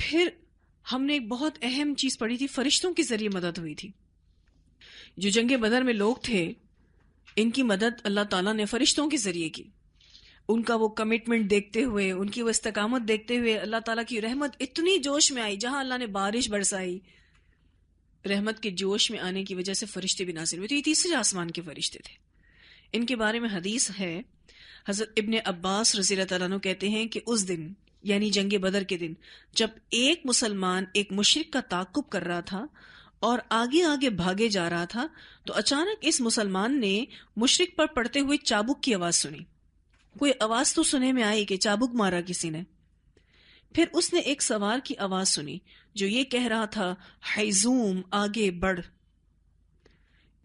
پھر ہم نے ایک بہت اہم چیز پڑھی تھی، فرشتوں کے ذریعے مدد ہوئی تھی. جو جنگ بدر میں لوگ تھے ان کی مدد اللہ تعالیٰ نے فرشتوں کے ذریعے کی. ان کا وہ کمٹمنٹ دیکھتے ہوئے، ان کی وہ استقامت دیکھتے ہوئے اللہ تعالیٰ کی رحمت اتنی جوش میں آئی. جہاں اللہ نے بارش برسائی، رحمت کے جوش میں آنے کی وجہ سے فرشتے بھی نازل ہوئے. تو یہ تیسرے آسمان کے فرشتے تھے. ان کے بارے میں حدیث ہے، حضرت ابن عباس رضی اللہ تعالیٰ عنہ کہتے ہیں کہ اس دن یعنی جنگ بدر کے دن جب ایک مسلمان ایک مشرک کا تعاقب کر رہا تھا اور آگے آگے بھاگے جا رہا تھا تو اچانک اس مسلمان نے مشرک پر پڑتے ہوئے چابک کی آواز سنی. کوئی آواز تو سنے میں آئی کہ چابک مارا کسی نے. پھر اس نے ایک سوار کی آواز سنی جو یہ کہہ رہا تھا حیزوم آگے بڑھ.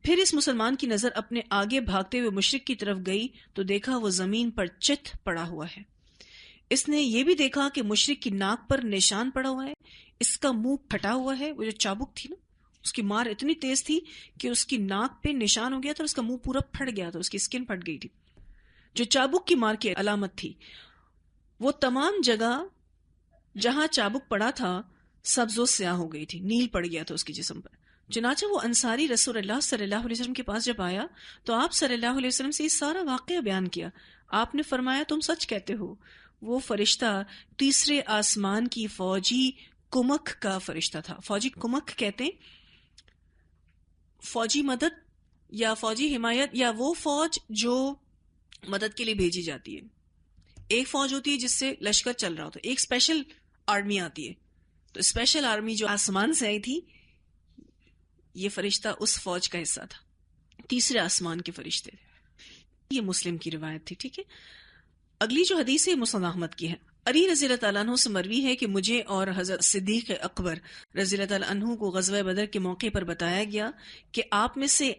پھر اس مسلمان کی نظر اپنے آگے بھاگتے ہوئے مشرک کی طرف گئی تو دیکھا وہ زمین پر چت پڑا ہوا ہے. اس نے یہ بھی دیکھا کہ مشرک کی ناک پر نشان پڑا ہوا ہے، اس کا منہ پھٹا ہوا ہے. وہ جو چابک تھی نا، اس کی مار اتنی تیز تھی کہ اس کی ناک پہ نشان ہو گیا تھا، اس کا منہ پورا پھٹ گیا تھا، اس کی اسکن پھٹ گئی تھی. جو چابک کی مار کی علامت تھی وہ تمام جگہ جہاں چابک پڑا تھا سبز و سیاہ ہو گئی تھی، نیل پڑ گیا تھا اس کے جسم پر. چنانچہ وہ انصاری رسول اللہ صلی اللہ علیہ وسلم کے پاس جب آیا تو آپ صلی اللہ علیہ وسلم سے یہ سارا واقعہ بیان کیا. آپ نے فرمایا تم سچ کہتے ہو، وہ فرشتہ تیسرے آسمان کی فوجی کمک کا فرشتہ تھا. فوجی کمک کہتے ہیں فوجی مدد یا فوجی حمایت، یا وہ فوج جو مدد کے لیے بھیجی جاتی ہے. ایک فوج ہوتی ہے جس سے لشکر چل رہا ہوتا ہے، ایک اسپیشل آرمی آتی ہے. تو اسپیشل آرمی جو آسمان سے آئی تھی، یہ فرشتہ اس فوج کا حصہ تھا، تیسرے آسمان کے فرشتے تھے. یہ مسلم کی روایت تھی. ٹھیک ہے، اگلی جو حدیث ہے مسند احمد کی ہے. علی رضی اللہ تعالیٰ عنہ سے مروی ہے کہ مجھے اور حضرت صدیق اکبر رضی اللہ تعالیٰ عنہ کو غزوہ بدر کے موقع پر بتایا گیا کہ آپ میں سے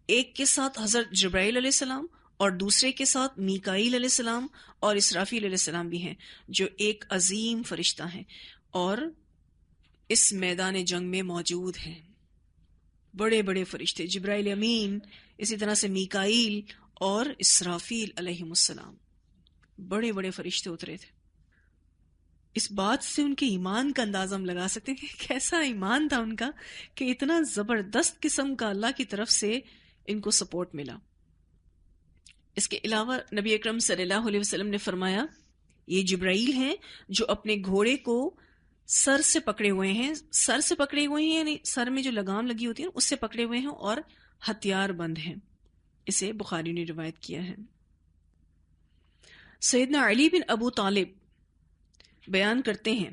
ایک کے ساتھ حضرت جبرائیل علیہ السلام اور دوسرے کے ساتھ میکائیل علیہ السلام اور اسرافیل علیہ السلام بھی ہیں، جو ایک عظیم فرشتہ ہیں اور اس میدان جنگ میں موجود ہیں. بڑے بڑے فرشتے، جبرائیل امین، اسی طرح سے میکائیل اور اسرافیل علیہم السلام، بڑے بڑے فرشتے اترے تھے. اس بات سے ان کے ایمان کا اندازہ ہم لگا سکتے ہیں کہ کیسا ایمان تھا ان کا کہ اتنا زبردست قسم کا اللہ کی طرف سے ان کو سپورٹ ملا. اس کے علاوہ نبی اکرم صلی اللہ علیہ وسلم نے فرمایا یہ جبرائیل ہیں جو اپنے گھوڑے کو سر سے پکڑے ہوئے ہیں. سر سے پکڑے ہوئے ہیں یعنی سر میں جو لگام لگی ہوتی ہے اس سے پکڑے ہوئے ہیں اور ہتھیار بند ہیں. اسے بخاری نے روایت کیا ہے. سیدنا علی بن ابو طالب بیان کرتے ہیں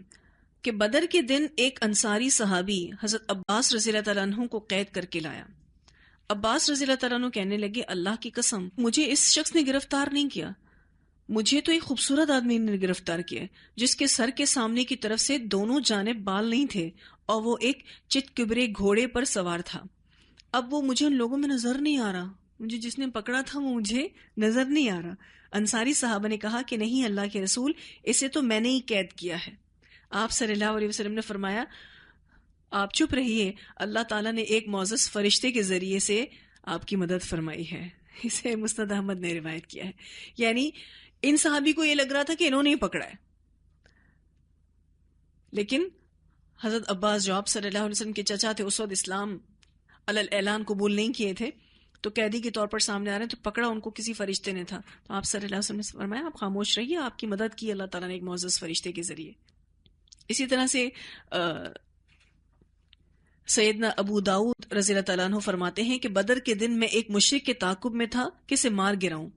کہ بدر کے دن ایک انصاری صحابی حضرت عباس رضی اللہ تعالیٰ عنہ کو قید کر کے لایا. عباس رضی اللہ تعالیٰ عنہ کہنے لگے اللہ کی قسم مجھے اس شخص نے گرفتار نہیں کیا، مجھے تو ایک خوبصورت آدمی نے گرفتار کیا جس کے سر کے سامنے کی طرف سے دونوں جانب بال نہیں تھے اور وہ ایک چت کبرے گھوڑے پر سوار تھا. اب وہ مجھے ان لوگوں میں نظر نہیں آ رہا، مجھے جس نے پکڑا تھا وہ مجھے نظر نہیں آ رہا. انصاری صحابہ نے کہا کہ نہیں اللہ کے رسول، اسے تو میں نے ہی قید کیا ہے. آپ صلی اللہ علیہ وسلم نے فرمایا آپ چپ رہیے، اللہ تعالیٰ نے ایک معزز فرشتے کے ذریعے سے آپ کی مدد فرمائی ہے. اسے مسند احمد نے روایت کیا ہے. یعنی ان صحابی کو یہ لگ رہا تھا کہ انہوں نے ہی پکڑا ہے، لیکن حضرت عباس جو آپ صلی اللہ علیہ وسلم کے چچا تھے، اس وقت اسلام علی الاعلان قبول نہیں کیے تھے، تو قیدی کے طور پر سامنے آ رہے ہیں، تو پکڑا ان کو کسی فرشتے نے تھا. تو آپ صلی اللہ علیہ وسلم نے فرمایا آپ خاموش رہیے، آپ کی مدد کی اللہ تعالیٰ نے ایک معزز فرشتے کے ذریعے. اسی طرح سے سیدنا ابو داؤد رضی اللہ تعالیٰ عنہ فرماتے ہیں کہ بدر کے دن میں ایک مشرک کے تعاقب میں تھا کہ اسے مار گراؤں،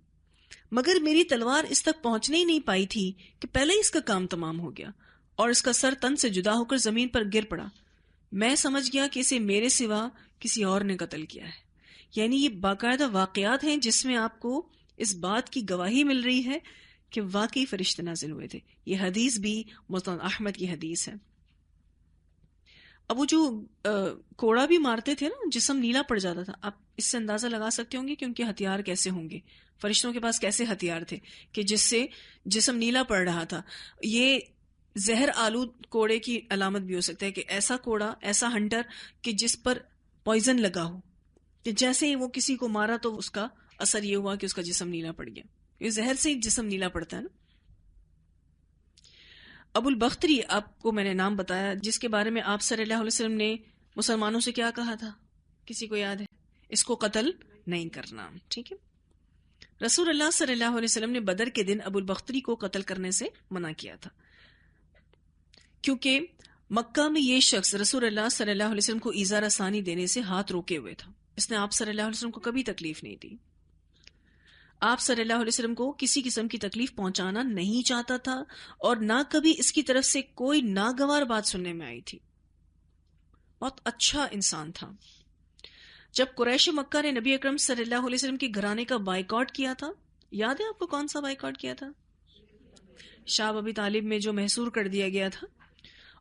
مگر میری تلوار اس تک پہنچنے ہی نہیں پائی تھی کہ پہلے ہی اس کا کام تمام ہو گیا اور اس کا سر تن سے جدا ہو کر زمین پر گر پڑا. میں سمجھ گیا کہ اسے میرے سوا کسی اور نے قتل کیا ہے. یعنی یہ باقاعدہ واقعات ہیں جس میں آپ کو اس بات کی گواہی مل رہی ہے کہ واقعی فرشتے نازل ہوئے تھے. یہ حدیث بھی مسند احمد کی حدیث ہے. اب وہ جو کوڑا بھی مارتے تھے نا، جسم نیلا پڑ جاتا تھا، آپ اس سے اندازہ لگا سکتے ہوں گے کہ ان کے ہتھیار کیسے ہوں گے، فرشتوں کے پاس کیسے ہتھیار تھے کہ جس سے جسم نیلا پڑ رہا تھا. یہ زہر آلود کوڑے کی علامت بھی ہو سکتا ہے کہ ایسا کوڑا، ایسا ہنٹر کہ جس پر پوائزن لگا ہو، کہ جیسے ہی وہ کسی کو مارا تو اس کا اثر یہ ہوا کہ اس کا جسم نیلا پڑ گیا. یہ زہر سے ہی جسم نیلا پڑتا ہے نا. ابو البختری آپ کو میں نے نام بتایا، جس کے بارے میں آپ صلی اللہ علیہ وسلم نے مسلمانوں سے کیا کہا تھا؟ کسی کو یاد ہے؟ اس کو قتل نہیں کرنا. ٹھیک ہے. رسول اللہ صلی اللہ علیہ وسلم نے بدر کے دن ابو البختری کو قتل کرنے سے منع کیا تھا، کیونکہ مکہ میں یہ شخص رسول اللہ صلی اللہ علیہ وسلم کو ایذا رسانی دینے سے ہاتھ روکے ہوئے تھا. اس نے آپ صلی اللہ علیہ وسلم کو کبھی تکلیف نہیں دی. آپ صلی اللہ علیہ وسلم کو کسی قسم کی تکلیف پہنچانا نہیں چاہتا تھا، اور نہ کبھی اس کی طرف سے کوئی ناگوار بات سننے میں آئی تھی. بہت اچھا انسان تھا. جب قریش مکہ نے نبی اکرم صلی اللہ علیہ وسلم کے گھرانے کا بائیکاٹ کیا تھا، یاد ہے آپ کو کون سا بائیکاٹ کیا تھا؟ شاہ ابی طالب میں جو محصور کر دیا گیا تھا،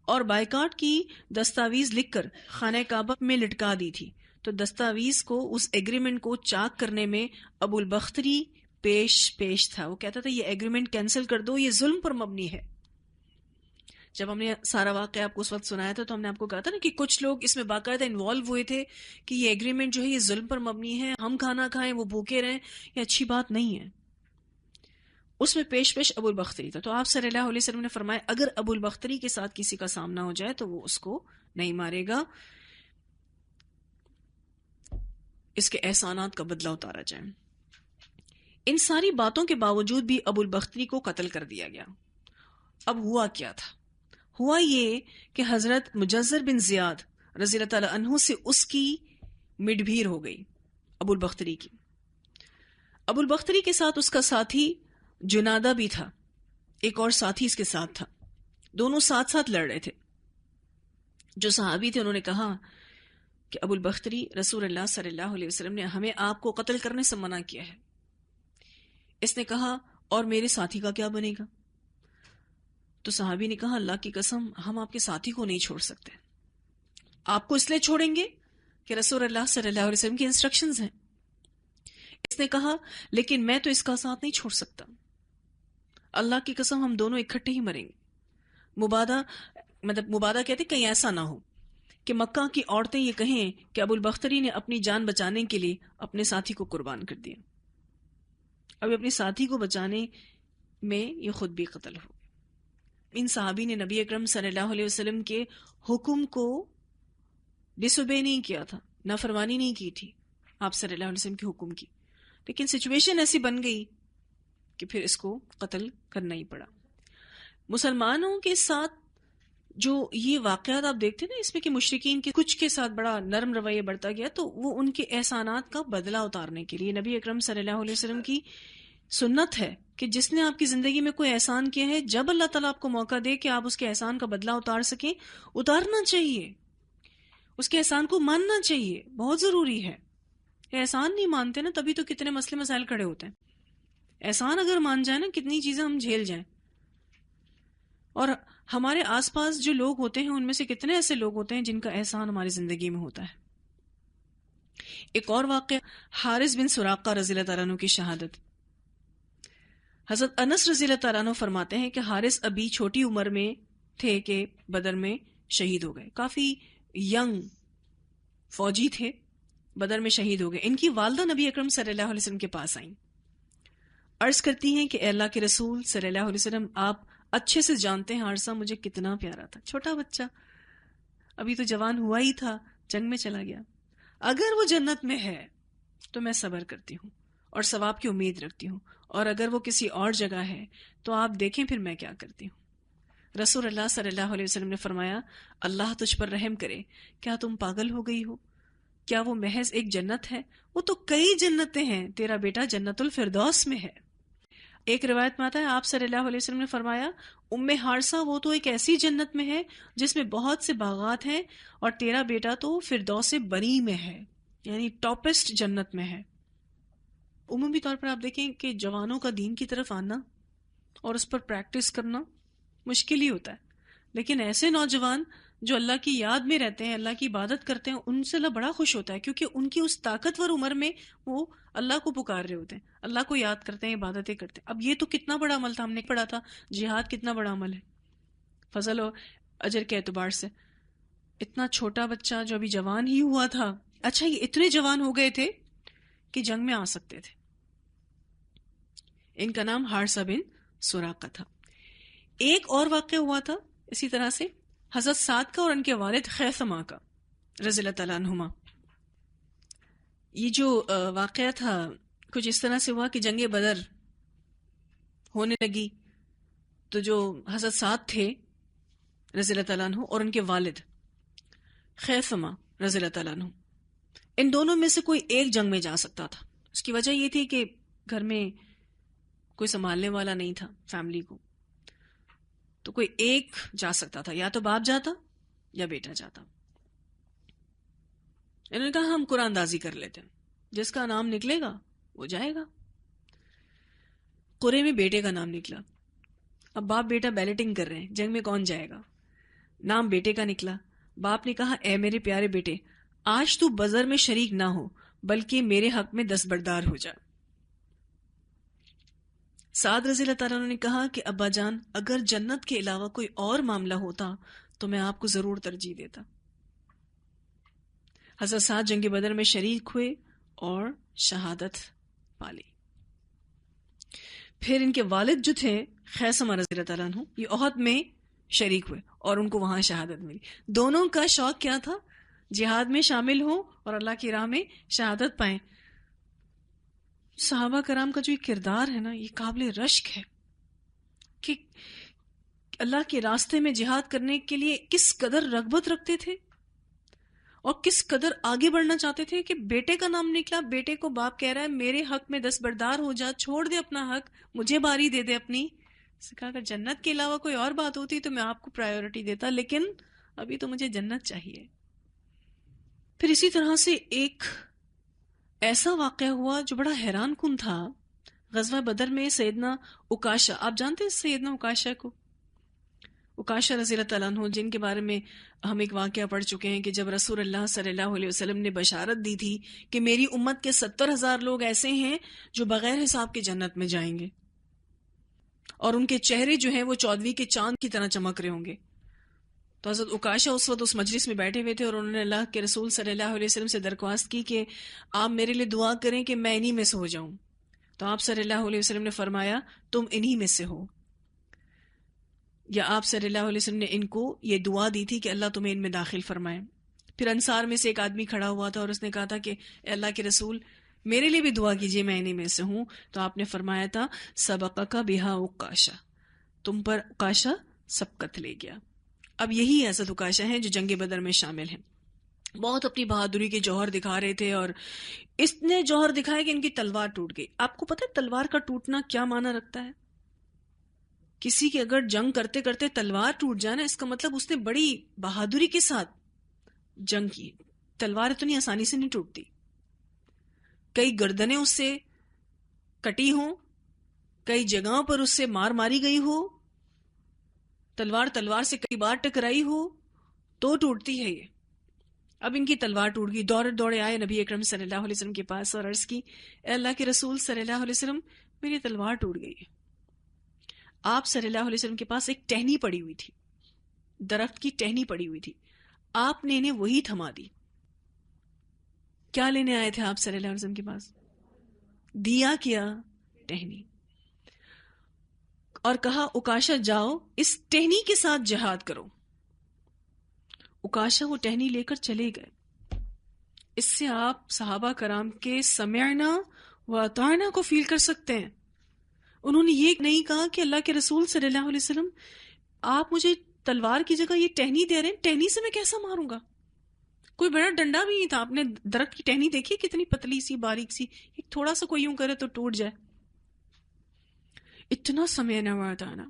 اور بائیکاٹ کی دستاویز لکھ کر خانہ کعبہ میں لٹکا دی تھی. تو دستاویز کو، اس ایگریمنٹ کو چاک کرنے میں ابو البختری پیش تھا. وہ کہتا تھا یہ ایگریمنٹ کینسل کر دو، یہ ظلم پر مبنی ہے. جب ہم نے سارا واقعہ آپ کو اس وقت سنایا تھا تو ہم نے آپ کو کہا تھا نا کہ کچھ لوگ اس میں باقاعدہ انوالو ہوئے تھے کہ یہ ایگریمنٹ جو ہے یہ ظلم پر مبنی ہے، ہم کھانا کھائیں وہ بھوکے رہیں، یہ اچھی بات نہیں ہے. اس میں پیش ابو البختری تھا. تو آپ صلی اللہ علیہ وسلم نے فرمایا اگر ابو البختری کے ساتھ کسی کا سامنا ہو جائے تو وہ اس کو نہیں مارے گا، اس کے احسانات کا بدلہ اتارا جائے. ان ساری باتوں کے باوجود بھی ابو البختری کو قتل کر دیا گیا. اب ہوا کیا تھا؟ ہوا یہ کہ حضرت مجزر بن زیاد رضی اللہ تعالی عنہ سے اس کی مڈ بھیر ہو گئی، ابو البختری کی. ابو البختری کے ساتھ اس کا ساتھی جنادہ بھی تھا، ایک اور ساتھی اس کے ساتھ تھا. دونوں ساتھ ساتھ لڑ رہے تھے. جو صحابی تھے انہوں نے کہا کہ ابو البختری، رسول اللہ صلی اللہ علیہ وسلم نے ہمیں آپ کو قتل کرنے سے منع کیا ہے. اس نے کہا اور میرے ساتھی کا کیا بنے گا؟ تو صحابی نے کہا اللہ کی قسم ہم آپ کے ساتھی کو نہیں چھوڑ سکتے. آپ کو اس لیے چھوڑیں گے کہ رسول اللہ صلی اللہ علیہ وسلم کی انسٹرکشنز ہیں. اس نے کہا لیکن میں تو اس کا ساتھ نہیں چھوڑ سکتا، اللہ کی قسم ہم دونوں اکٹھے ہی مریں گے. مبادہ کہتے کہیں ایسا نہ ہو کہ مکہ کی عورتیں یہ کہیں کہ ابو البختری نے اپنی جان بچانے کے لیے اپنے ساتھی کو قربان کر دیا. اب اپنے ساتھی کو بچانے میں یہ خود بھی قتل ہو. ان صحابی نے نبی اکرم صلی اللہ علیہ وسلم کے حکم کو ڈس اوبے نہیں کیا تھا، نافرمانی نہیں کی تھی آپ صلی اللہ علیہ وسلم کے حکم کی، لیکن سچویشن ایسی بن گئی کہ پھر اس کو قتل کرنا ہی پڑا. مسلمانوں کے ساتھ جو یہ واقعات آپ دیکھتے نا، اس میں کہ مشرکین کے کچھ کے ساتھ بڑا نرم رویہ بڑھتا گیا، تو وہ ان کے احسانات کا بدلہ اتارنے کے لیے نبی اکرم صلی اللہ علیہ وسلم کی سنت ہے کہ جس نے آپ کی زندگی میں کوئی احسان کیا ہے، جب اللہ تعالیٰ آپ کو موقع دے کہ آپ اس کے احسان کا بدلہ اتار سکیں، اتارنا چاہیے. اس کے احسان کو ماننا چاہیے، بہت ضروری ہے. احسان نہیں مانتے نا تبھی تو کتنے مسئلے مسائل کھڑے ہوتے ہیں. احسان اگر مان جائے نا کتنی چیزیں ہم جھیل جائیں. اور ہمارے آس پاس جو لوگ ہوتے ہیں ان میں سے کتنے ایسے لوگ ہوتے ہیں جن کا احسان ہماری زندگی میں ہوتا ہے. ایک اور واقعہ، حارث بن سراقہ رضی اللہ تعالیٰ عنہ کی شہادت. حضرت انس رضی اللہ تعالیٰ عنہ فرماتے ہیں کہ حارث ابھی چھوٹی عمر میں تھے کہ بدر میں شہید ہو گئے. کافی ینگ فوجی تھے، بدر میں شہید ہو گئے. ان کی والدہ نبی اکرم صلی اللہ علیہ وسلم کے پاس آئیں، عرض کرتی ہیں کہ اے اللہ کے رسول صلی اللہ علیہ وسلم، آپ اچھے سے جانتے ہیں حارثہ مجھے کتنا پیارا تھا، چھوٹا بچہ ابھی تو جوان ہوا ہی تھا، جنگ میں چلا گیا. اگر وہ جنت میں ہے تو میں صبر کرتی ہوں اور ثواب کی امید رکھتی ہوں، اور اگر وہ کسی اور جگہ ہے تو آپ دیکھیں پھر میں کیا کرتی ہوں. رسول اللہ صلی اللہ علیہ وسلم نے فرمایا اللہ تجھ پر رحم کرے، کیا تم پاگل ہو گئی ہو؟ کیا وہ محض ایک جنت ہے؟ وہ تو کئی جنتیں ہیں، تیرا بیٹا جنت الفردوس میں ہے. ایک روایت میں آتا ہے آپ صلی اللہ علیہ وسلم نے فرمایا ام حارثہ وہ تو ایک ایسی جنت میں ہے جس میں بہت سے باغات ہیں، اور تیرا بیٹا تو فردوس بری میں ہے، یعنی ٹاپسٹ جنت میں ہے. عمومی طور پر آپ دیکھیں کہ جوانوں کا دین کی طرف آنا اور اس پر پریکٹس کرنا مشکل ہی ہوتا ہے، لیکن ایسے نوجوان جو اللہ کی یاد میں رہتے ہیں، اللہ کی عبادت کرتے ہیں، ان سے اللہ بڑا خوش ہوتا ہے، کیونکہ ان کی اس طاقتور عمر میں وہ اللہ کو پکار رہے ہوتے ہیں، اللہ کو یاد کرتے ہیں، عبادتیں کرتے ہیں. اب یہ تو کتنا بڑا عمل تھا، ہم نے پڑھا تھا جہاد کتنا بڑا عمل ہے فضل و اجر کے اعتبار سے. اتنا چھوٹا بچہ جو ابھی جوان ہی ہوا تھا، اچھا یہ اتنے جوان ہو گئے تھے کہ جنگ میں آ سکتے تھے. ان کا نام حارثہ بن سراقہ تھا. ایک اور واقعہ ہوا تھا اسی طرح سے حضرت سعد کا اور ان کے والد خیثمہ کا رضی اللہ تعالیٰ عنہما. یہ جو واقعہ تھا کچھ اس طرح سے ہوا کہ جنگ بدر ہونے لگی تو جو حضرت سعد تھے رضی اللہ تعالیٰ عنہ اور ان کے والد خیثمہ رضی اللہ تعالیٰ عنہ، ان دونوں میں سے کوئی ایک جنگ میں جا سکتا تھا. اس کی وجہ یہ تھی کہ گھر میں کوئی سنبھالنے والا نہیں تھا فیملی کو، تو کوئی ایک جا سکتا تھا، یا تو باپ جاتا یا بیٹا جاتا. انہوں نے کہا ہم قرآن اندازی کر لیتے ہیں، جس کا نام نکلے گا وہ جائے گا. قرے میں بیٹے کا نام نکلا. اب باپ بیٹا بیلٹنگ کر رہے ہیں جنگ میں کون جائے گا. نام بیٹے کا نکلا. باپ نے کہا اے میرے پیارے بیٹے، آج تو بدر میں شریک نہ ہو بلکہ میرے حق میں دستبردار ہو جا. سعد رضی اللہ تعالیٰ عنہ نے کہا کہ ابا جان، اگر جنت کے علاوہ کوئی اور معاملہ ہوتا تو میں آپ کو ضرور ترجیح دیتا. حضرت سعد جنگ بدر میں شریک ہوئے اور شہادت پالی. پھر ان کے والد جو تھے خیثمہ رضی اللہ تعالیٰ عنہ، یہ احد میں شریک ہوئے اور ان کو وہاں شہادت ملی. دونوں کا شوق کیا تھا؟ جہاد میں شامل ہوں اور اللہ کی راہ میں شہادت پائیں. صحابہ کرام کا جو یہ کردار ہے نا، یہ قابل رشک ہے کہ اللہ کے راستے میں جہاد کرنے کے لیے کس قدر رغبت رکھتے تھے اور کس قدر آگے بڑھنا چاہتے تھے. کہ بیٹے کا نام نکلا، بیٹے کو باپ کہہ رہا ہے میرے حق میں دستبردار ہو جا، چھوڑ دے اپنا حق، مجھے باری دے دے اپنی. اس نے کہا اگر جنت کے علاوہ کوئی اور بات ہوتی تو میں آپ کو پرائیورٹی دیتا، لیکن ابھی تو مجھے جنت چاہیے. پھر اسی طرح سے ایک ایسا واقعہ ہوا جو بڑا حیران کن تھا. غزوہ بدر میں سیدنا عکاشہ، آپ جانتے ہیں سیدنا عکاشہ کو؟ عکاشہ رضی اللہ تعالیٰ عنہ، جن کے بارے میں ہم ایک واقعہ پڑھ چکے ہیں کہ جب رسول اللہ صلی اللہ علیہ وسلم نے بشارت دی تھی کہ میری امت کے 70,000 لوگ ایسے ہیں جو بغیر حساب کے جنت میں جائیں گے اور ان کے چہرے جو ہیں وہ 14ویں کے چاند کی طرح چمک رہے ہوں گے. تو حضرت عکاشہ اس وقت اس مجلس میں بیٹھے ہوئے تھے اور انہوں نے اللہ کے رسول صلی اللہ علیہ وسلم سے درخواست کی کہ آپ میرے لیے دعا کریں کہ میں انہی میں سے ہو جاؤں. تو آپ صلی اللہ علیہ وسلم نے فرمایا تم انہی میں سے ہو. یا آپ صلی اللہ علیہ وسلم نے ان کو یہ دعا دی تھی کہ اللہ تمہیں ان میں داخل فرمائے. پھر انصار میں سے ایک آدمی کھڑا ہوا تھا اور اس نے کہا تھا کہ اے اللہ کے رسول میرے لیے بھی دعا کیجیے، میں انہی میں سے ہوں. تو آپ نے فرمایا تھا سبقک بہا عکاشہ، تم پر عکاشہ سبقت لے گیا. اب یہی حضرت عکاشہ ہیں جو جنگ بدر میں شامل ہیں. بہت اپنی بہادری کے جوہر دکھا رہے تھے اور اس نے جوہر دکھایا کہ ان کی تلوار ٹوٹ گئی. آپ کو پتہ ہے تلوار کا ٹوٹنا کیا معنی رکھتا ہے؟ کسی کی اگر جنگ کرتے کرتے تلوار ٹوٹ جائے نا، اس کا مطلب اس نے بڑی بہادری کے ساتھ جنگ کی. تلوار اتنی آسانی سے نہیں ٹوٹتی. کئی گردنیں اس سے کٹی ہوں، کئی جگہوں پر اس سے مار ماری گئی ہو، تلوار سے کئی بار ٹکرائی ہو تو ٹوٹتی ہے یہ. اب ان کی تلوار ٹوٹ گئی. دوڑے آئے نبی اکرم صلی اللہ علیہ وسلم کے پاس اور عرض کی اے اللہ کے رسول صلی اللہ علیہ وسلم میری تلوار ٹوٹ گئی ہے. آپ صلی اللہ علیہ وسلم کے پاس ایک ٹہنی پڑی ہوئی تھی، درخت کی ٹہنی پڑی ہوئی تھی. آپ نے انہیں وہی تھما دی. کیا لینے آئے تھے آپ صلی اللہ علیہ وسلم کے پاس؟ دیا کیا؟ ٹہنی. اور کہا عکاشہ جاؤ اس ٹہنی کے ساتھ جہاد کرو. عکاشہ وہ ٹہنی لے کر چلے گئے. اس سے آپ صحابہ کرام کے سمعنا و اطعنا کو فیل کر سکتے ہیں. انہوں نے یہ نہیں کہا کہ اللہ کے رسول صلی اللہ علیہ وسلم آپ مجھے تلوار کی جگہ یہ ٹہنی دے رہے ہیں، ٹہنی سے میں کیسا ماروں گا؟ کوئی بڑا ڈنڈا بھی نہیں تھا. آپ نے درخت کی ٹہنی دیکھی کتنی پتلی سی باریک سی، ایک تھوڑا سا کوئی یوں کرے تو ٹوٹ جائے. اتنا سمعنا و اطعنا.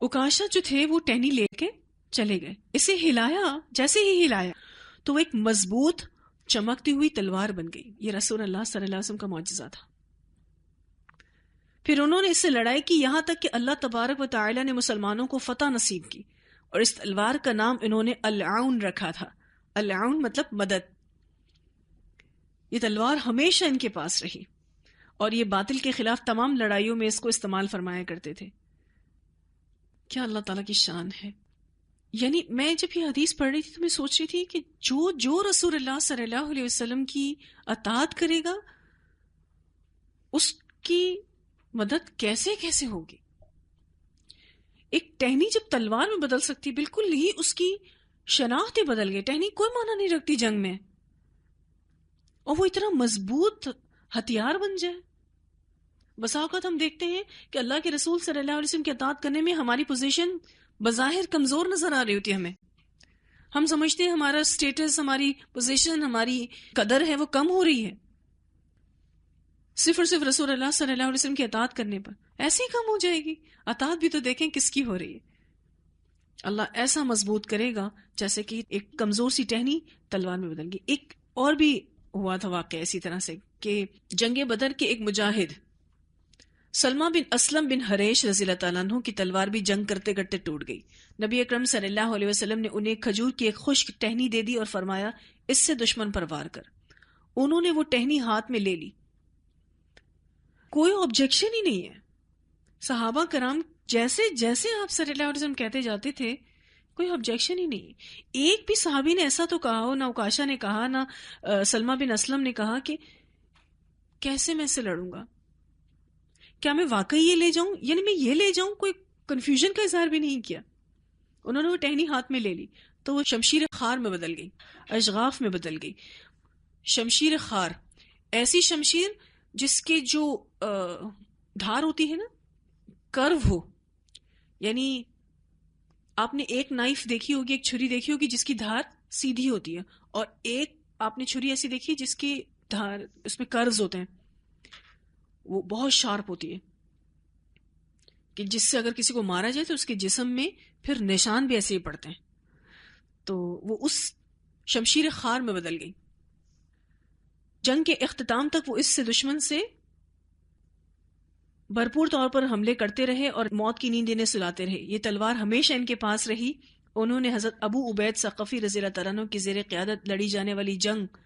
عکاشہ جو تھے وہ ٹہنی لے کے چلے گئے. اسے ہلایا، جیسے ہی ہلایا تو وہ ایک مضبوط چمکتی ہوئی تلوار بن گئی. یہ رسول اللہ صلی اللہ علیہ وسلم کا معجزہ تھا. پھر انہوں نے اس سے لڑائی کی یہاں تک کہ اللہ تبارک و تعالی نے مسلمانوں کو فتح نصیب کی اور اس تلوار کا نام انہوں نے العون رکھا تھا. العون مطلب مدد. یہ تلوار ہمیشہ ان کے پاس رہی اور یہ باطل کے خلاف تمام لڑائیوں میں اس کو استعمال فرمایا کرتے تھے. کیا اللہ تعالیٰ کی شان ہے. یعنی میں جب یہ حدیث پڑھ رہی تھی تو میں سوچ رہی تھی کہ جو رسول اللہ صلی اللہ علیہ وسلم کی اطاعت کرے گا اس کی مدد کیسے ہوگی. ایک ٹہنی جب تلوار میں بدل سکتی، بالکل ہی اس کی شناخت ہی بدل گئی. ٹہنی کوئی معنی نہیں رکھتی جنگ میں، اور وہ اتنا مضبوط ہتھیار بن جائے. بسا اوقات ہم دیکھتے ہیں کہ اللہ کے رسول صلی اللہ علیہ وسلم کی اطاعت کرنے میں ہماری پوزیشن بظاہر کمزور نظر آ رہی ہوتی ہے. ہم سمجھتے ہیں ہمارا اسٹیٹس، ہماری پوزیشن، ہماری قدر ہے وہ کم ہو رہی ہے صرف اور صرف رسول اللہ صلی اللہ علیہ وسلم کی اطاعت کرنے پر. ایسے ہی کم ہو جائے گی. اطاعت بھی تو دیکھیں کس کی ہو رہی ہے. اللہ ایسا مضبوط کرے گا جیسے کہ ایک کمزور سی ٹہنی تلوار میں بدل گئی. ایک اور بھی ہوا تھا واقعہ اسی طرح سے کہ جنگ بدر کے ایک مجاہد سلمہ بن اسلم بن حریش رضی اللہ تعالیٰ عنہ کی تلوار بھی جنگ کرتے کرتے ٹوٹ گئی. نبی اکرم صلی اللہ علیہ وسلم نے انہیں کھجور کی ایک خشک ٹہنی دے دی اور فرمایا اس سے دشمن پر وار کر. انہوں نے وہ ٹہنی ہاتھ میں لے لی. کوئی آبجیکشن ہی نہیں ہے. صحابہ کرام جیسے جیسے آپ صلی اللہ علیہ وسلم کہتے جاتے تھے کوئی آبجیکشن ہی نہیں. ایک بھی صحابی نے ایسا تو کہا ہو، نہ عکاشہ نے کہا، نہ سلمہ بن اسلم نے کہا کہ کیسے میں اس سے لڑوں گا، کیا میں واقعی یہ لے جاؤں، یعنی میں یہ لے جاؤں. کوئی کنفیوژن کا اظہار بھی نہیں کیا. انہوں نے وہ ٹہنی ہاتھ میں لے لی تو وہ شمشیر خار میں بدل گئی، اشغاف میں بدل گئی. شمشیر خار، ایسی شمشیر جس کے جو دھار ہوتی ہے نا، کرو ہو. یعنی آپ نے ایک نائف دیکھی ہوگی، ایک چھری دیکھی ہوگی جس کی دھار سیدھی ہوتی ہے، اور ایک آپ نے چھری ایسی دیکھی جس کی دھار اس میں کرز ہوتے ہیں، وہ بہت شارپ ہوتی ہے کہ جس سے اگر کسی کو مارا جائے تو اس کے جسم میں پھر نشان بھی ایسے ہی پڑتے ہیں. تو وہ اس شمشیر خار میں بدل گئی. جنگ کے اختتام تک وہ اس سے دشمن سے بھرپور طور پر حملے کرتے رہے اور موت کی نیند انہیں سلاتے رہے. یہ تلوار ہمیشہ ان کے پاس رہی. انہوں نے حضرت ابو عبید ثقفی رضی اللہ تعالیٰ عنہ کی زیر قیادت لڑی جانے والی جنگ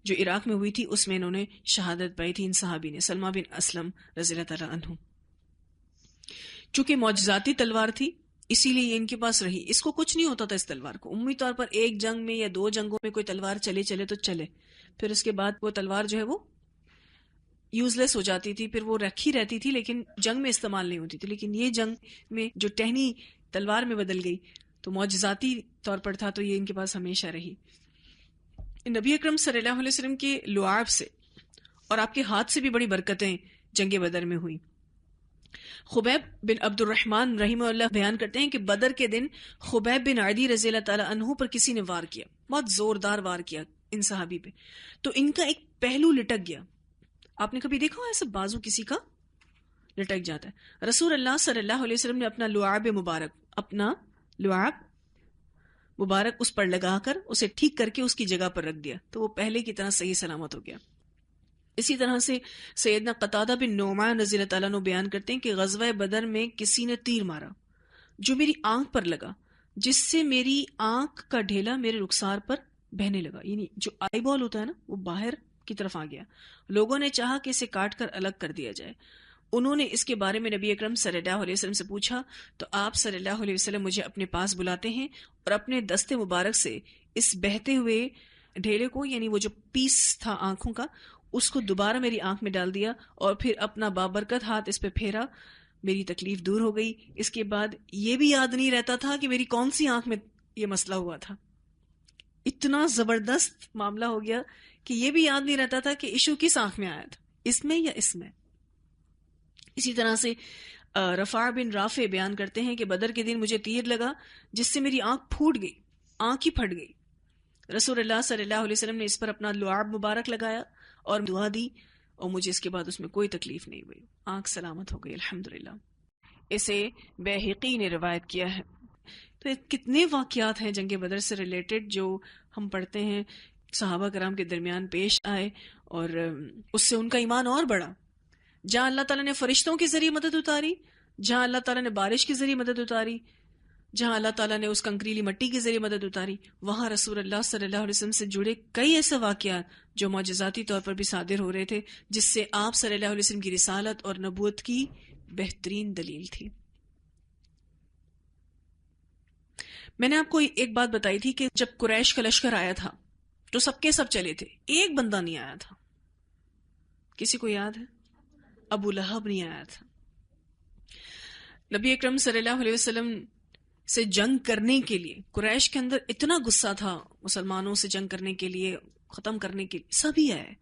جو عراق میں ہوئی تھی اس میں انہوں نے شہادت پائی تھی. ان صحابی نے سلمہ بن اسلم رضی اللہ تعالیٰ عنہ. چونکہ معجزاتی تلوار تھی اسی لیے یہ ان کے پاس رہی. اس کو کچھ نہیں ہوتا تھا اس تلوار کو. عمومی طور پر ایک جنگ میں یا دو جنگوں میں کوئی تلوار چلے تو چلے، پھر اس کے بعد وہ تلوار جو ہے وہ یوز لیس ہو جاتی تھی، پھر وہ رکھی رہتی تھی لیکن جنگ میں استعمال نہیں ہوتی تھی. لیکن یہ جنگ میں جو ٹہنی تلوار میں بدل گئی تو معجزاتی طور پر تھا، تو یہ ان کے پاس ہمیشہ رہی. نبی اکرم صلی اللہ علیہ وسلم کے لعاب سے اور آپ کے ہاتھ سے بھی بڑی برکتیں جنگ بدر میں ہوئی. خبیب بن عبد الرحمن رحمہ اللہ بیان کرتے ہیں کہ بدر کے دن خبیب بن عدی رضی اللہ تعالی عنہ پر کسی نے وار کیا، بہت زوردار وار کیا ان صحابی پہ، تو ان کا ایک پہلو لٹک گیا. آپ نے کبھی دیکھا ہو ایسا بازو کسی کا لٹک جاتا ہے؟ رسول اللہ صلی اللہ علیہ وسلم نے اپنا لعاب مبارک اس پر لگا کر اسے ٹھیک کر کے اس کی جگہ پر رکھ دیا تو وہ پہلے کی طرح صحیح سلامت ہو گیا. اسی طرح سے سیدنا قتادہ بن نعمان رضی اللہ تعالیٰ عنہ بیان کرتے ہیں کہ غزوہ بدر میں کسی نے تیر مارا جو میری آنکھ پر لگا، جس سے میری آنکھ کا ڈھیلا میرے رخسار پر بہنے لگا. یعنی جو آئی بال ہوتا ہے نا وہ باہر کی طرف آ گیا. لوگوں نے چاہا کہ اسے کاٹ کر الگ کر دیا جائے. انہوں نے اس کے بارے میں نبی اکرم صلی اللہ علیہ وسلم سے پوچھا تو آپ صلی اللہ علیہ وسلم مجھے اپنے پاس بلاتے ہیں اور اپنے دستے مبارک سے اس بہتے ہوئے ڈھیلے کو، یعنی وہ جو پیس تھا آنکھوں کا، اس کو دوبارہ میری آنکھ میں ڈال دیا اور پھر اپنا بابرکت ہاتھ اس پہ پھیرا. میری تکلیف دور ہو گئی. اس کے بعد یہ بھی یاد نہیں رہتا تھا کہ میری کون سی آنکھ میں یہ مسئلہ ہوا تھا. اتنا زبردست معاملہ ہو گیا کہ یہ بھی یاد نہیں رہتا تھا کہ ایشو کس آنکھ میں آیا تھا، اس میں یا اس میں. اسی طرح سے رفاع بن رافع بیان کرتے ہیں کہ بدر کے دن مجھے تیر لگا جس سے میری آنکھ پھوٹ گئی، آنکھ ہی پھٹ گئی. رسول اللہ صلی اللہ علیہ وسلم نے اس پر اپنا لعاب مبارک لگایا اور دعا دی اور مجھے اس کے بعد اس میں کوئی تکلیف نہیں ہوئی، آنکھ سلامت ہو گئی الحمدللہ. اسے بیہقی نے روایت کیا ہے. تو کتنے واقعات ہیں جنگ بدر سے ریلیٹڈ جو ہم پڑھتے ہیں صحابہ کرام کے درمیان پیش آئے اور اس سے ان کا ایمان اور بڑھا. جہاں اللہ تعالیٰ نے فرشتوں کے ذریعے مدد اتاری، جہاں اللہ تعالیٰ نے بارش کے ذریعے مدد اتاری، جہاں اللہ تعالیٰ نے اس کنکریلی مٹی کے ذریعے مدد اتاری، وہاں رسول اللہ صلی اللہ علیہ وسلم سے جڑے کئی ایسے واقعات جو معجزاتی طور پر بھی صادر ہو رہے تھے، جس سے آپ صلی اللہ علیہ وسلم کی رسالت اور نبوت کی بہترین دلیل تھی. میں نے آپ کو ایک بات بتائی تھی کہ جب قریش کا لشکر آیا تھا تو سب کے سب چلے تھے، ایک بندہ نہیں آیا تھا. کسی کو یاد ہے؟ ابو لہب نہیں آیا تھا. نبی اکرم صلی اللہ علیہ وسلم سے جنگ کرنے کے لیے قریش کے اندر اتنا غصہ تھا، مسلمانوں سے جنگ کرنے کے لیے، ختم کرنے کے لیے، سبھی آئے،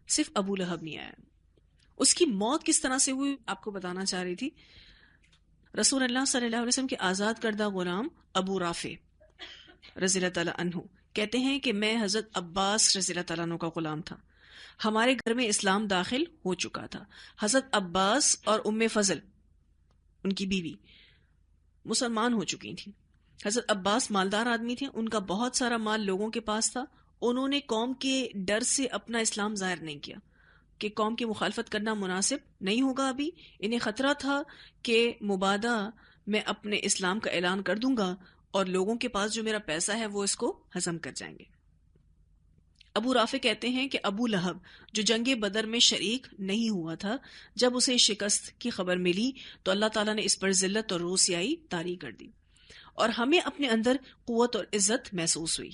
صرف ابو لہب نہیں آیا۔ اس کی موت کس طرح سے ہوئی آپ کو بتانا چاہ رہی تھی۔ رسول اللہ صلی اللہ علیہ وسلم کے آزاد کردہ غلام ابو رافع رضی اللہ تعالیٰ عنہ کہتے ہیں کہ میں حضرت عباس رضی اللہ تعالیٰ عنہ کا غلام تھا، ہمارے گھر میں اسلام داخل ہو چکا تھا۔ حضرت عباس اور ام فضل ان کی بیوی مسلمان ہو چکی تھیں۔ حضرت عباس مالدار آدمی تھے، ان کا بہت سارا مال لوگوں کے پاس تھا۔ انہوں نے قوم کے ڈر سے اپنا اسلام ظاہر نہیں کیا کہ قوم کی مخالفت کرنا مناسب نہیں ہوگا، ابھی انہیں خطرہ تھا کہ مبادا میں اپنے اسلام کا اعلان کر دوں گا اور لوگوں کے پاس جو میرا پیسہ ہے وہ اس کو ہضم کر جائیں گے۔ ابو رافع کہتے ہیں کہ ابو لہب جو جنگ بدر میں شریک نہیں ہوا تھا، جب اسے شکست کی خبر ملی تو اللہ تعالیٰ نے اس پر ذلت اور روسیائی طاری کر دی اور ہمیں اپنے اندر قوت اور عزت محسوس ہوئی۔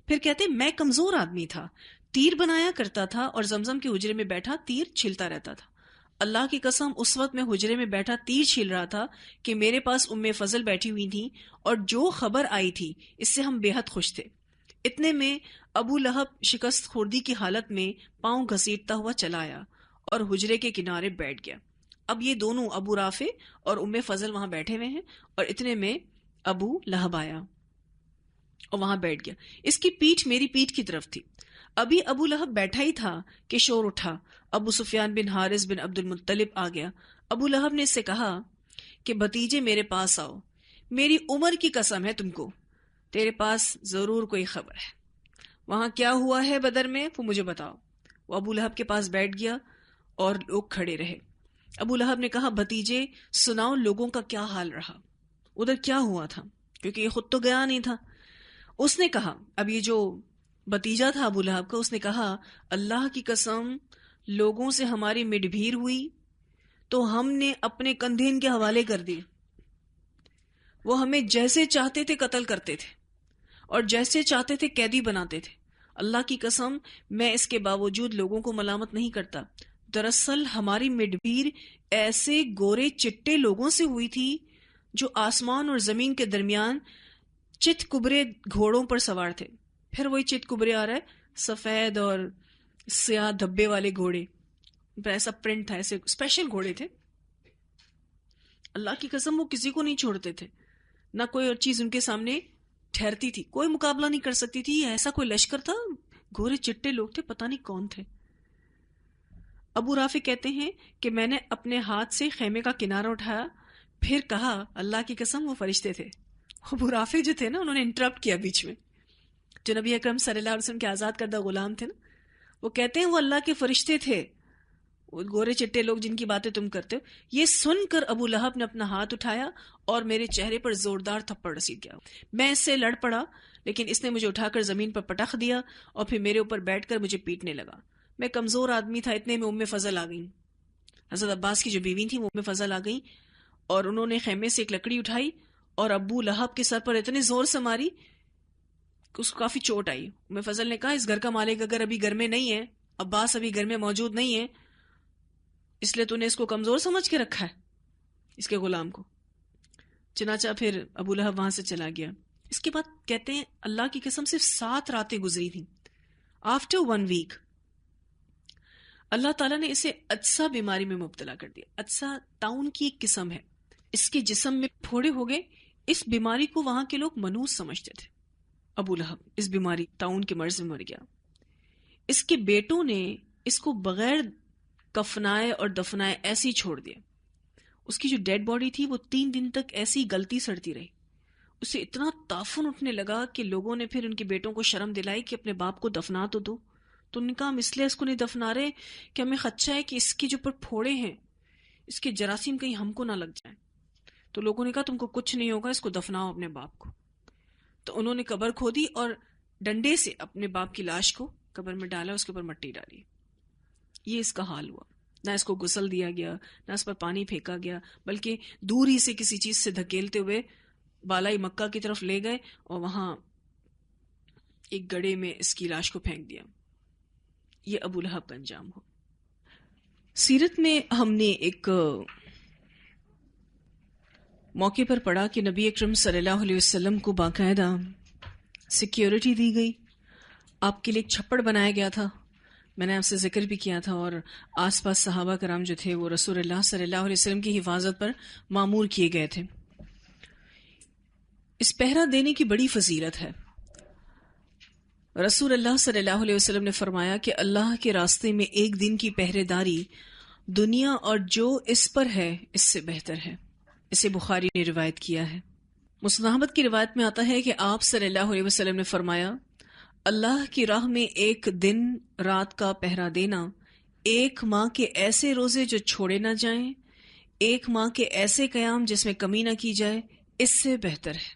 پھر کہتے میں کمزور آدمی تھا، تیر بنایا کرتا تھا اور زمزم کے حجرے میں بیٹھا تیر چھلتا رہتا تھا۔ اللہ کی قسم اس وقت میں حجرے میں بیٹھا تیر چھیل رہا تھا کہ میرے پاس ام فضل بیٹھی ہوئی تھی اور جو خبر آئی تھی اس سے ہم بے حد خوش تھے۔ اتنے میں ابو لہب شکست خوردی کی حالت میں پاؤں گھسیٹتا ہوا چلا آیا اور حجرے کے کنارے بیٹھ گیا۔ اب یہ دونوں ابو رافع اور ام فضل وہاں بیٹھے ہوئے ہیں اور اتنے میں ابو لہب آیا اور وہاں بیٹھ گیا۔ اس کی پیٹھ میری پیٹھ کی طرف تھی۔ ابھی ابو لہب بیٹھا ہی تھا کہ شور اٹھا، ابو سفیان بن حارث بن عبد المطلب آ گیا۔ ابو لہب نے اس سے کہا کہ بھتیجے میرے پاس آؤ، میری عمر کی قسم ہے تم کو، تیرے پاس ضرور کوئی خبر ہے، وہاں کیا ہوا ہے بدر میں وہ مجھے بتاؤ۔ وہ ابو لہب کے پاس بیٹھ گیا اور لوگ کھڑے رہے۔ ابو لہب نے کہا بھتیجے سناؤ لوگوں کا کیا حال رہا، ادھر کیا ہوا تھا، کیونکہ یہ خود تو گیا نہیں تھا۔ اس نے کہا، اب یہ جو بھتیجا تھا ابو لہب کا، اس نے کہا اللہ کی قسم لوگوں سے ہماری مڈ بھیر ہوئی تو ہم نے اپنے کندھے ان کے حوالے کر دیے، وہ ہمیں جیسے چاہتے تھے قتل کرتے تھے اور جیسے چاہتے تھے قیدی بناتے تھے۔ اللہ کی قسم میں اس کے باوجود لوگوں کو ملامت نہیں کرتا، دراصل ہماری مڈ بھیر ایسے گورے چٹے لوگوں سے ہوئی تھی جو آسمان اور زمین کے درمیان چت کبرے گھوڑوں پر سوار تھے۔ پھر وہی چت کبرے آ رہا ہے، سفید اور سیاہ دھبے والے گھوڑے پر ایسا پرنٹ تھا، ایسے اسپیشل گھوڑے تھے۔ اللہ کی قسم وہ کسی کو نہیں چھوڑتے تھے، نہ کوئی اور چیز ان کے سامنے ٹھہرتی تھی، کوئی مقابلہ نہیں کر سکتی تھی۔ ایسا کوئی لشکر تھا، گھوڑے چٹے لوگ تھے، پتہ نہیں کون تھے۔ ابو رافع کہتے ہیں کہ میں نے اپنے ہاتھ سے خیمے کا کنارہ اٹھایا، پھر کہا اللہ کی قسم وہ فرشتے تھے۔ ابو رافع جو تھے نا، انہوں نے انٹرپٹ کیا بیچ میں، جو نبی اکرم صلی اللہ علیہ وسلم کے آزاد کردہ غلام تھے نا، وہ کہتے ہیں وہ اللہ کے فرشتے تھے، وہ گورے چٹے لوگ جن کی باتیں تم کرتے ہو۔ یہ سن کر ابو لہب نے اپنا ہاتھ اٹھایا اور میرے چہرے پر زوردار تھپڑ رسید گیا۔ میں اس سے لڑ پڑا، لیکن اس نے مجھے اٹھا کر زمین پر پٹخ دیا اور پھر میرے اوپر بیٹھ کر مجھے پیٹنے لگا۔ میں کمزور آدمی تھا، اتنے میں ام فضل آ گئیں، حضرت عباس کی جو بیوی تھی وہ ام فضل آ گئیں اور انہوں نے خیمے سے ایک لکڑی اٹھائی اور ابو لہب کے سر پر اتنے زور سے ماری کہ اس کو کافی چوٹ آئی۔ ام فضل نے کہا اس گھر کا مالک اگر ابھی گھر میں نہیں ہے، عباس ابھی گھر میں موجود نہیں ہے، اس لیے تو نے اس کو کمزور سمجھ کے رکھا ہے، اس کے غلام کو۔ چنانچہ پھر ابو لہب وہاں سے چلا گیا۔ اس کے بعد کہتے ہیں اللہ کی قسم صرف 7 راتیں گزری تھیں۔ آفٹر 1 ویک اللہ تعالیٰ نے اسے عدسہ بیماری میں مبتلا کر دیا۔ عدسہ طاعون کی ایک قسم ہے، اس کے جسم میں پھوڑے ہو گئے۔ اس بیماری کو وہاں کے لوگ منوس سمجھتے تھے۔ ابو لہب اس بیماری طاعون کے مرض میں مر گیا۔ اس کے بیٹوں نے اس کو بغیر کفنائے اور دفنائے ایسی چھوڑ دیا۔ اس کی جو ڈیڈ باڈی تھی وہ 3 دن تک ایسی گلتی سڑتی رہی۔ اسے اتنا تعفن اٹھنے لگا کہ لوگوں نے پھر ان کے بیٹوں کو شرم دلائی کہ اپنے باپ کو دفنا تو دو۔ تو ان نے کہا ہم اس لیے اس کو نہیں دفنا رہے کہ ہمیں خدشہ ہے کہ اس کے جو پر پھوڑے ہیں، اس کے جراثیم کہیں ہم کو نہ لگ جائیں۔ تو لوگوں نے کہا تم کو کچھ نہیں ہوگا، اس کو دفناؤ اپنے باپ کو۔ تو انہوں نے قبر کھودی اور ڈنڈے سے اپنے باپ کی لاش کو قبر میں ڈالا، اس کے اوپر مٹی ڈالی۔ یہ اس کا حال ہوا۔ نہ اس کو غسل دیا گیا، نہ اس پر پانی پھینکا گیا، بلکہ دور ہی سے کسی چیز سے دھکیلتے ہوئے بالائی مکہ کی طرف لے گئے اور وہاں ایک گڑھے میں اس کی لاش کو پھینک دیا۔ یہ ابو لہب کا انجام ہو۔ سیرت میں ہم نے ایک موقع پر پڑا کہ نبی اکرم صلی اللہ علیہ وسلم کو باقاعدہ سیکیورٹی دی گئی، آپ کے لیے ایک چھپڑ بنایا گیا تھا، میں نے آپ سے ذکر بھی کیا تھا، اور آس پاس صحابہ کرام جو تھے وہ رسول اللہ صلی اللہ علیہ وسلم کی حفاظت پر مامور کیے گئے تھے۔ اس پہرا دینے کی بڑی فضیلت ہے۔ رسول اللہ صلی اللہ علیہ وسلم نے فرمایا کہ اللہ کے راستے میں ایک دن کی پہرے داری دنیا اور جو اس پر ہے اس سے بہتر ہے۔ اسے بخاری نے روایت کیا ہے۔ مسند احمد کی روایت میں آتا ہے کہ آپ صلی اللہ علیہ وسلم نے فرمایا، اللہ کی راہ میں ایک دن رات کا پہرا دینا ایک ماہ کے ایسے روزے جو چھوڑے نہ جائیں، ایک ماہ کے ایسے قیام جس میں کمی نہ کی جائے، اس سے بہتر ہے۔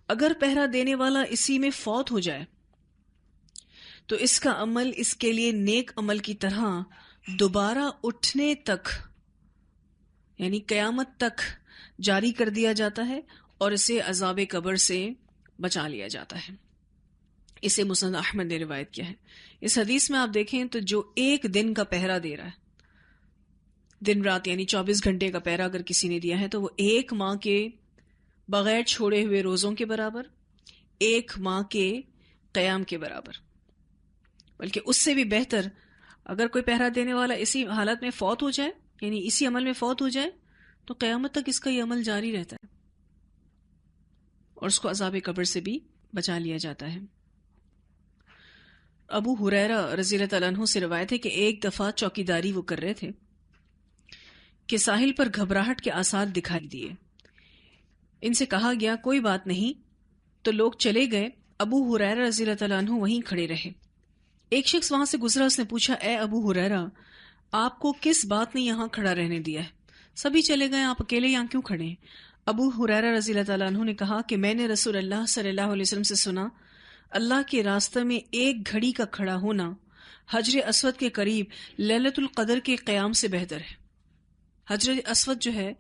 اگر پہرا دینے والا اسی میں فوت ہو جائے تو اس کا عمل اس کے لیے نیک عمل کی طرح دوبارہ اٹھنے تک یعنی قیامت تک جاری کر دیا جاتا ہے اور اسے عذاب قبر سے بچا لیا جاتا ہے۔ اسے مسند احمد نے روایت کیا ہے۔ اس حدیث میں آپ دیکھیں تو جو ایک دن کا پہرا دے رہا ہے، دن رات یعنی 24 گھنٹے کا پہرا اگر کسی نے دیا ہے تو وہ ایک ماہ کے بغیر چھوڑے ہوئے روزوں کے برابر، ایک ماہ کے قیام کے برابر، بلکہ اس سے بھی بہتر اگر کوئی پہرا دینے والا اسی حالت میں فوت ہو جائے، یعنی اسی عمل میں فوت ہو جائے، تو قیامت تک اس کا یہ عمل جاری رہتا ہے اور اس کو عذاب قبر سے بھی بچا لیا جاتا ہے۔ ابو ہریرہ رضی اللہ تعالیٰ عنہ سے روایت ہے کہ ایک دفعہ چوکیداری وہ کر رہے تھے کہ ساحل پر گھبراہٹ کے آثار دکھائی دیے۔ ان سے کہا گیا کوئی بات نہیں، تو لوگ چلے گئے۔ ابو ہریرہ رضی اللہ تعالیٰ عنہ وہیں کھڑے رہے۔ ایک شخص وہاں سے گزرا، اس نے پوچھا، اے ابو ہریرہ، آپ کو کس بات نے یہاں کھڑا رہنے دیا ہے؟ سبھی چلے گئے، آپ اکیلے یہاں کیوں کھڑے ہیں؟ ابو ہریرہ رضی اللہ تعالیٰ عنہ نے کہا کہ میں نے رسول اللہ صلی اللہ علیہ وسلم سے سنا، اللہ کے راستے میں ایک گھڑی کا کھڑا ہونا حجر اسود کے قریب لیلۃ القدر کے قیام سے بہتر ہے۔ حجر اسود جو ہے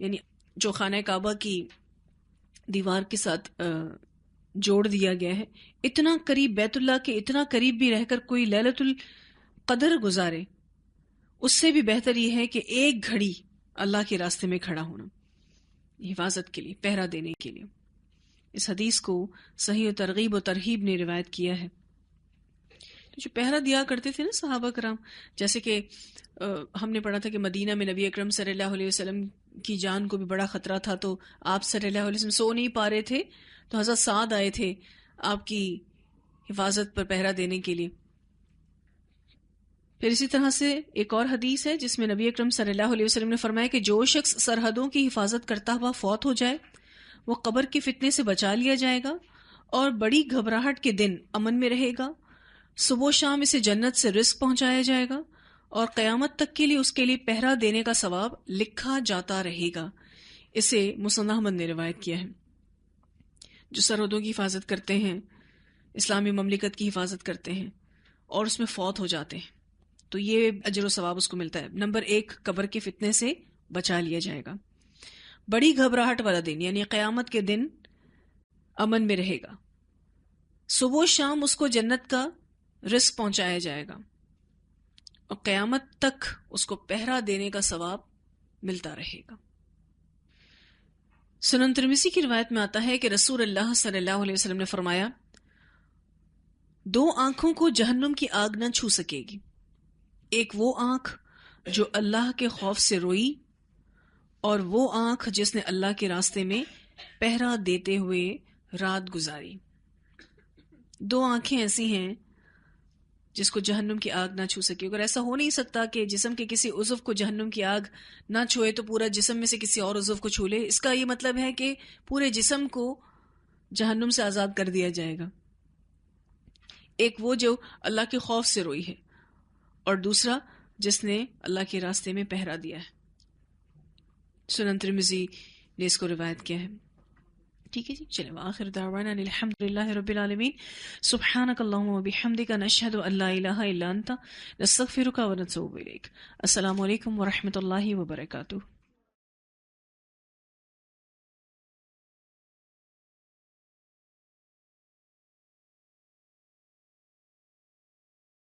یعنی جو خانہ کعبہ کی دیوار کے ساتھ جوڑ دیا گیا ہے، اتنا قریب، بیت اللہ کے اتنا قریب بھی رہ کر کوئی لیلۃ القدر گزارے، اس سے بھی بہتر یہ ہے کہ ایک گھڑی اللہ کے راستے میں کھڑا ہونا، حفاظت کے لیے، پہرا دینے کے لیے۔ اس حدیث کو صحیح و ترغیب و ترہیب نے روایت کیا ہے۔ جو پہرا دیا کرتے تھے نا صحابہ کرام، جیسے کہ ہم نے پڑھا تھا کہ مدینہ میں نبی اکرم صلی اللہ علیہ وسلم کی جان کو بھی بڑا خطرہ تھا، تو آپ صلی اللہ علیہ وسلم سو نہیں پا رہے تھے، تو حضرت سعد آئے تھے آپ کی حفاظت پر پہرا دینے کے لیے۔ پھر اسی طرح سے ایک اور حدیث ہے جس میں نبی اکرم صلی اللہ علیہ وسلم نے فرمایا کہ جو شخص سرحدوں کی حفاظت کرتا ہوا فوت ہو جائے وہ قبر کے فتنے سے بچا لیا جائے گا اور بڑی گھبراہٹ کے دن امن میں رہے گا، صبح و شام اسے جنت سے رزق پہنچایا جائے گا اور قیامت تک کے لیے اس کے لیے پہرا دینے کا ثواب لکھا جاتا رہے گا۔ اسے مسند احمد نے روایت کیا ہے۔ جو سرحدوں کی حفاظت کرتے ہیں، اسلامی مملکت کی حفاظت کرتے ہیں اور اس میں فوت ہو جاتے ہیں تو یہ اجر و ثواب اس کو ملتا ہے۔ نمبر 1، قبر کے فتنے سے بچا لیا جائے گا۔ بڑی گھبراہٹ والا دن یعنی قیامت کے دن امن میں رہے گا، صبح و شام اس کو جنت کا رزق پہنچایا جائے گا اور قیامت تک اس کو پہرا دینے کا ثواب ملتا رہے گا۔ سنن ترمذی کی روایت میں آتا ہے کہ رسول اللہ صلی اللہ علیہ وسلم نے فرمایا، 2 آنکھوں کو جہنم کی آگ نہ چھو سکے گی، ایک وہ آنکھ جو اللہ کے خوف سے روئی اور وہ آنکھ جس نے اللہ کے راستے میں پہرا دیتے ہوئے رات گزاری۔ 2 آنکھیں ایسی ہیں جس کو جہنم کی آگ نہ چھو سکے۔ اگر ایسا ہو نہیں سکتا کہ جسم کے کسی عضو کو جہنم کی آگ نہ چھوئے تو پورا جسم میں سے کسی اور عضو کو چھو لے، اس کا یہ مطلب ہے کہ پورے جسم کو جہنم سے آزاد کر دیا جائے گا۔ ایک وہ جو اللہ کے خوف سے روئی ہے اور دوسرا جس نے اللہ کے راستے میں پہرا دیا ہے۔ سنن ترمذی نے اس کو روایت کیا ہے۔ ٹھیک ہے جی، چلیں وآخر دعوانا الحمدللہ رب العالمین، سبحانک اللہم وبحمدک، نشہد ان لا الہ الا انت، نستغفرک ونتوب الیک۔ السلام علیکم ورحمۃ اللہ وبرکاتہ۔